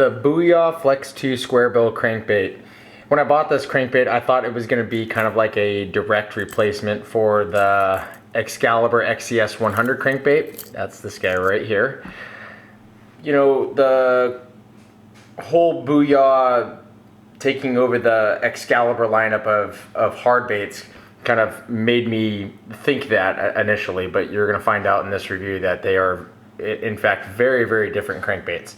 the Booyah Flex 2 square bill crankbait. When I bought this crankbait, I thought it was going to be kind of like a direct replacement for the Xcalibur XCS100 crankbait. That's this guy right here. You know, the whole Booyah taking over the Xcalibur lineup of hard baits kind of made me think that initially, but you're going to find out in this review that they are in fact very, very different crankbaits.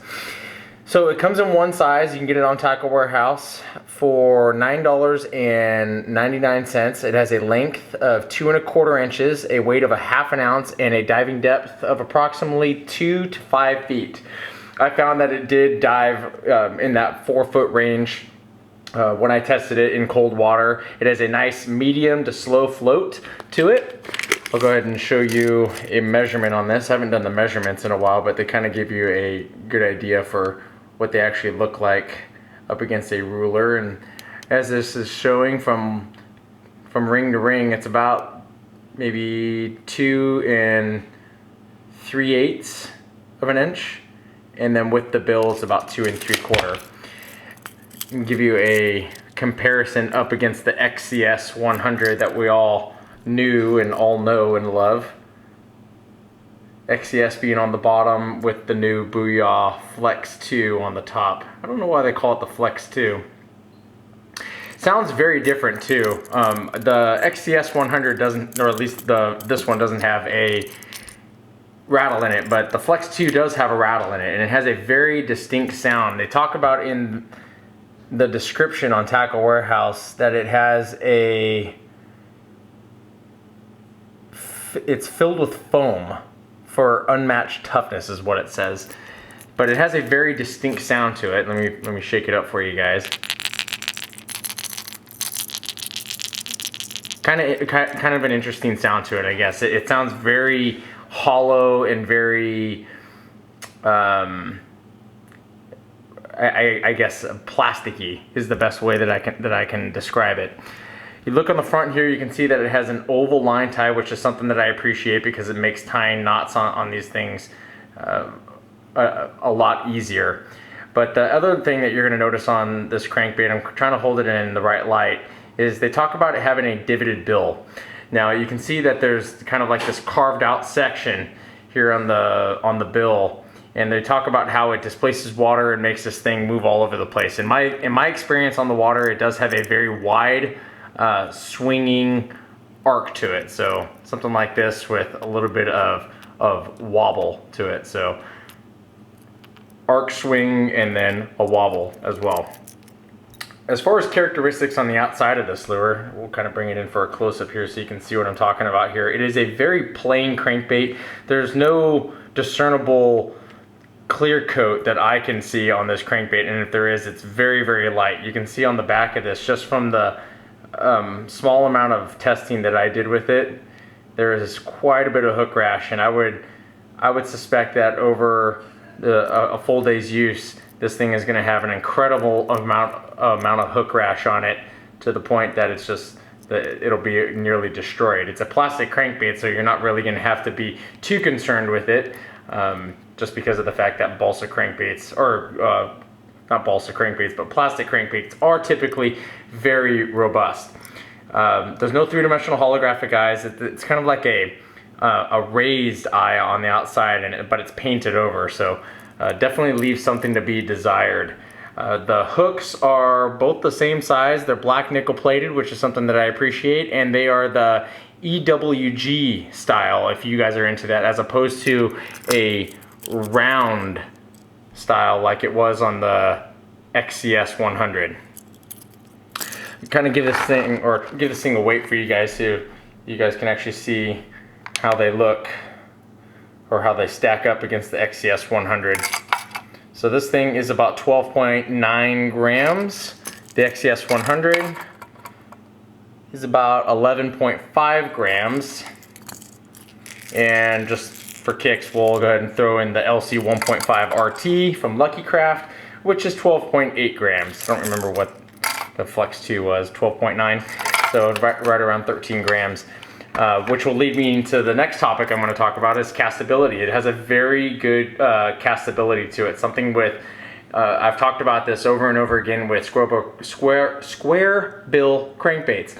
So it comes in one size. You can get it on Tackle Warehouse for $9.99. It has a length of 2 1/4 inches, a weight of 1/2 ounce, and a diving depth of approximately 2 to 5 feet. I found that it did dive in that 4-foot range when I tested it in cold water. It has a nice medium to slow float to it. I'll go ahead and show you a measurement on this. I haven't done the measurements in a while, but they kind of give you a good idea for what they actually look like up against a ruler. And as this is showing from ring to ring, it's about maybe 2 3/8 of an inch, and then with the bill it's about 2 3/4. And give you a comparison up against the XCS100 that we all knew and all know and love. XCS being on the bottom with the new Booyah Flex 2 on the top. I don't know why they call it the Flex 2. Sounds very different too. The XCS100 doesn't, or at least this one doesn't have a rattle in it, but the Flex 2 does have a rattle in it, and it has a very distinct sound. They talk about in the description on Tackle Warehouse that it has it's filled with foam for unmatched toughness is what it says, but it has a very distinct sound to it. Let me shake it up for you guys. Kind of an interesting sound to it, I guess. It sounds very hollow and very I guess plasticky is the best way that I can describe it. You look on the front here, you can see that it has an oval line tie, which is something that I appreciate because it makes tying knots on these things a lot easier. But the other thing that you're going to notice on this crankbait, I'm trying to hold it in the right light, is they talk about it having a divoted bill. Now you can see that there's kind of like this carved out section here on the bill, and they talk about how it displaces water and makes this thing move all over the place. In my experience on the water, it does have a very wide swinging arc to it, so something like this with a little bit of wobble to it. So arc swing and then a wobble as well. As far as characteristics on the outside of this lure, we'll kind of bring it in for a close-up here so you can see what I'm talking about here. It is a very plain crankbait. There's no discernible clear coat that I can see on this crankbait, and if there is, it's very, very light. You can see on the back of this, just from the small amount of testing that I did with it, there is quite a bit of hook rash, and I would suspect that over a full day's use, this thing is going to have an incredible amount of hook rash on it, to the point that it's just it'll be nearly destroyed. It's a plastic crankbait, so you're not really going to have to be too concerned with it, just because of the fact that balsa crankbaits, or not balsa crankbaits, but plastic crankbaits are typically very robust. There's no 3-dimensional holographic eyes. It's kind of like a raised eye on the outside, but it's painted over, so definitely leaves something to be desired. The hooks are both the same size. They're black nickel plated, which is something that I appreciate, and they are the EWG style, if you guys are into that, as opposed to a round style like it was on the XCS100. Kind of give this thing a weight for you guys so you guys can actually see how they look, or how they stack up against the XCS100. So this thing is about 12.9 grams. The XCS100 is about 11.5 grams. And just for kicks, we'll go ahead and throw in the LC 1.5 RT from Lucky Craft, which is 12.8 grams. I don't remember what the Flex 2 was, 12.9. So right around 13 grams. Which will lead me into the next topic I'm going to talk about, is castability. It has a very good castability to it, something with I've talked about this over and over again with square bill crankbaits,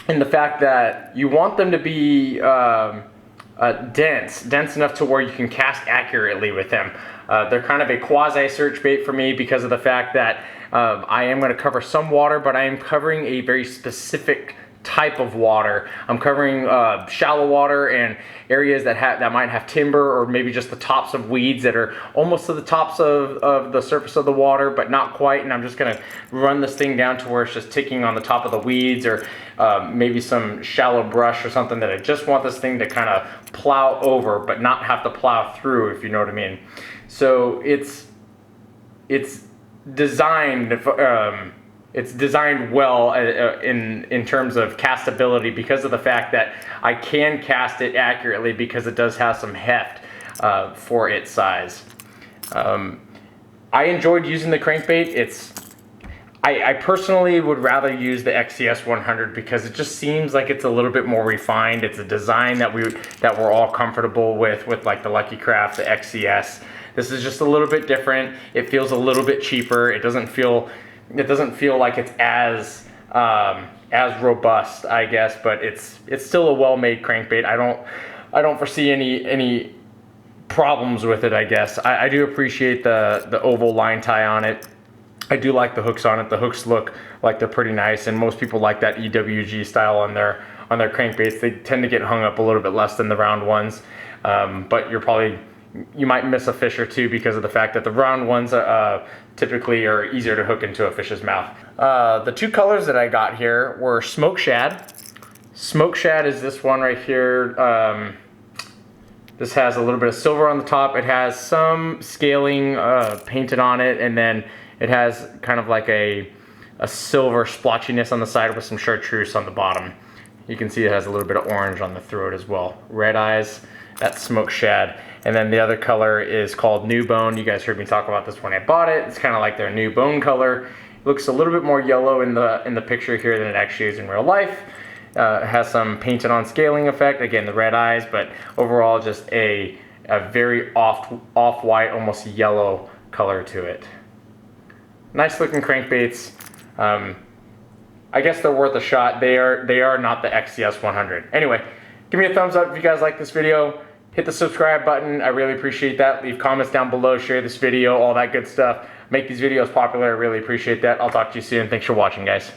and the fact that you want them to be dense enough to where you can cast accurately with them. They're kind of a quasi search bait for me because of the fact that I am going to cover some water, but I am covering a very specific type of water. I'm covering shallow water and areas that might have timber, or maybe just the tops of weeds that are almost to the tops of the surface of the water, but not quite. And I'm just gonna run this thing down to where it's just ticking on the top of the weeds, or maybe some shallow brush or something that I just want this thing to kind of plow over, but not have to plow through, if you know what I mean. So it's designed it's designed well in terms of castability, because of the fact that I can cast it accurately because it does have some heft for its size. I enjoyed using the crankbait. I personally would rather use the XCS100 because it just seems like it's a little bit more refined. It's a design that we're all comfortable with like the Lucky Craft, the XCS. This is just a little bit different. It feels a little bit cheaper. It doesn't feel like it's as robust, I guess, but it's still a well-made crankbait. I don't foresee any problems with it, I guess. I do appreciate the oval line tie on it. I do like the hooks on it. The hooks look like they're pretty nice, and most people like that EWG style on their crankbaits. They tend to get hung up a little bit less than the round ones, but you might miss a fish or two because of the fact that the round ones typically are easier to hook into a fish's mouth. The two colors that I got here were Smoke Shad. Smoke Shad is this one right here. This has a little bit of silver on the top. It has some scaling painted on it, and then it has kind of like a silver splotchiness on the side with some chartreuse on the bottom. You can see it has a little bit of orange on the throat as well. Red eyes, that's Smoke Shad. And then the other color is called New Bone. You guys heard me talk about this when I bought it. It's kind of like their New Bone color. It looks a little bit more yellow in the picture here than it actually is in real life. It has some painted on scaling effect. Again, the red eyes, but overall just a very off-white, almost yellow color to it. Nice looking crankbaits. I guess they're worth a shot. They are not the XCS100. Anyway, give me a thumbs up if you guys like this video. Hit the subscribe button. I really appreciate that. Leave comments down below. Share this video, all that good stuff. Make these videos popular. I really appreciate that. I'll talk to you soon. Thanks for watching, guys.